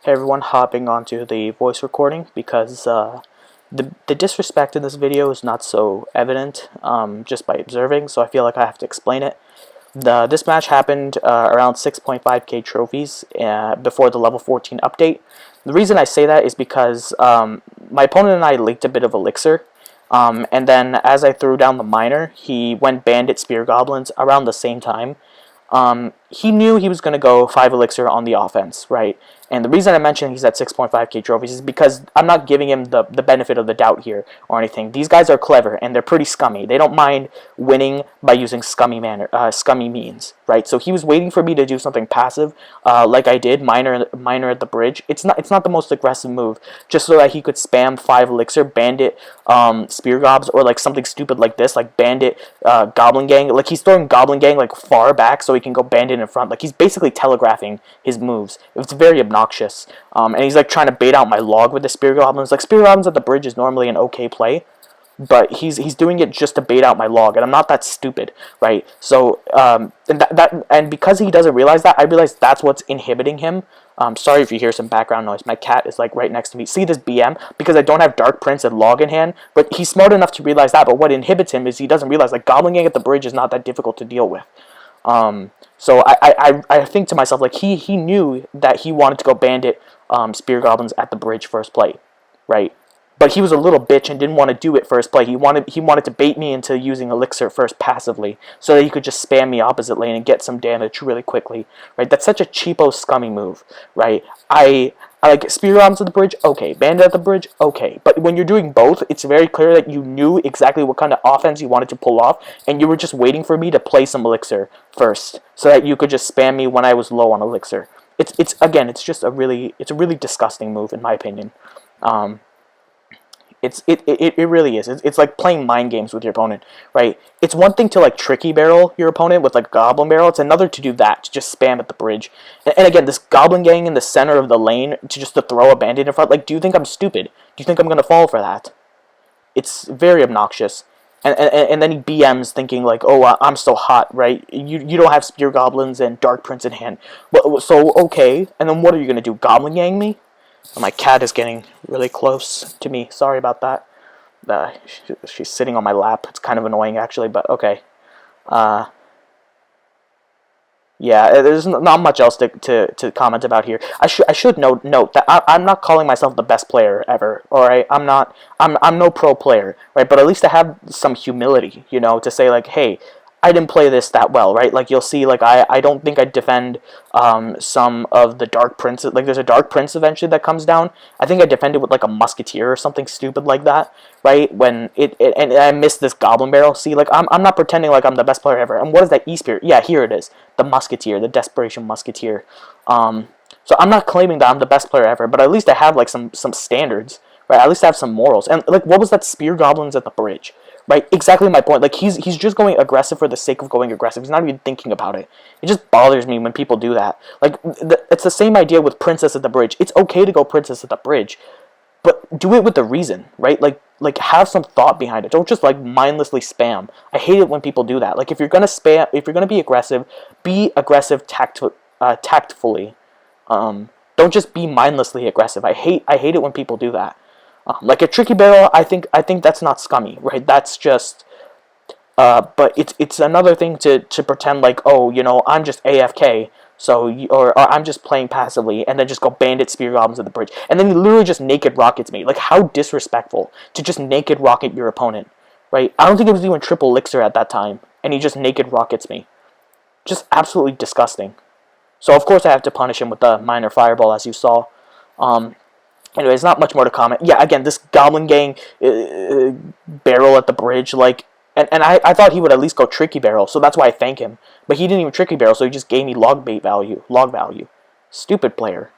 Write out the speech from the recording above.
Hey everyone, hopping onto the voice recording because the disrespect in this video is not so evident just by observing, so I feel like I have to explain it. This match happened around 6.5k trophies before the level 14 update. The reason I say that is because my opponent and I leaked a bit of Elixir, and then as I threw down the miner, he went Bandit Spear Goblins around the same time. He knew he was going to go 5 Elixir on the offense, right? And the reason I mentioned he's at 6.5k trophies is because I'm not giving him the benefit of the doubt here or anything. These guys are clever, and they're pretty scummy. They don't mind winning by using scummy means, right? So he was waiting for me to do something passive, like I did, miner at the bridge. It's not the most aggressive move, just so that he could spam 5 Elixir, Bandit, Spear Gobs, or like something stupid like this, like Bandit, Goblin Gang. Like he's throwing Goblin Gang like far back so he can go Bandit in front. Like he's basically telegraphing his moves. It's very obnoxious. And he's like trying to bait out my log with the Spear Goblins. Like Spear Goblins at the bridge is normally an okay play, but he's doing it just to bait out my log, and I'm not that stupid, right? So and because he doesn't realize that, I realize that's what's inhibiting him. Sorry if you hear some background noise. My cat is like right next to me. See this BM? Because I don't have Dark Prince and log in hand, but he's smart enough to realize that. But what inhibits him is he doesn't realize like Goblin Gang at the bridge is not that difficult to deal with. So I think to myself, like, he knew that he wanted to go Bandit Spear Goblins at the bridge first play, right? But he was a little bitch and didn't want to do it first play. He wanted to bait me into using Elixir first passively, so that he could just spam me opposite lane and get some damage really quickly, right? That's such a cheapo, scummy move, right? I like Spear Goblins at the bridge, okay. Bandit at the bridge, okay. But when you're doing both, it's very clear that you knew exactly what kind of offense you wanted to pull off, and you were just waiting for me to play some Elixir first, so that you could just spam me when I was low on Elixir. It's just a really disgusting move in my opinion. It really is. It's like playing mind games with your opponent, right? It's one thing to like tricky barrel your opponent with like Goblin Barrel. It's another to do that, to just spam at the bridge. And again, this Goblin Gang in the center of the lane to throw a Bandit in front. Like, do you think I'm stupid? Do you think I'm gonna fall for that? It's very obnoxious. And then he BMs thinking like, oh, I'm so hot, right? You don't have Spear Goblins and Dark Prince in hand. Well, so okay. And then what are you gonna do? Goblin Gang me? My cat is getting really close to me. Sorry about that. She's sitting on my lap. It's kind of annoying, actually, but okay. Yeah, there's not much else to comment about here. I should note that I'm not calling myself the best player ever. All right, I'm no pro player, right? But at least I have some humility, you know, to say like, hey, I didn't play this that well, right? Like, you'll see, like, I don't think I defend some of the Dark Prince. Like, there's a Dark Prince eventually that comes down. I think I defended with, like, a Musketeer or something stupid like that, right? When and I missed this Goblin Barrel. See, like, I'm not pretending like I'm the best player ever. And what is that E-Spirit? Yeah, here it is. The Musketeer, the Desperation Musketeer. So I'm not claiming that I'm the best player ever, but at least I have, like, some standards, right? At least I have some morals. And, like, what was that Spear Goblins at the bridge? Right, exactly my point. Like, he's just going aggressive for the sake of going aggressive. He's not even thinking about it. It just bothers me when people do that. Like, it's the same idea with Princess at the bridge. It's okay to go Princess at the bridge, but do it with the reason, right? Like have some thought behind it. Don't just like mindlessly spam. I hate it when people do that. Like, if you're gonna spam, if you're gonna be aggressive tactfully. Don't just be mindlessly aggressive. I hate it when people do that. Like a tricky barrel, I think that's not scummy, right? That's just, but it's another thing to pretend like, oh, you know, I'm just AFK, so or I'm just playing passively, and then just go Bandit Spear Goblins at the bridge, and then he literally just naked rockets me. Like, how disrespectful to just naked rocket your opponent, right? I don't think it was even triple Elixir at that time, and he just naked rockets me. Just absolutely disgusting. So of course I have to punish him with the minor fireball, as you saw. Anyways, not much more to comment. Yeah, again, this Goblin Gang barrel at the bridge, like, and I thought he would at least go tricky barrel, so that's why I thank him. But he didn't even tricky barrel, so he just gave me log value. Stupid player.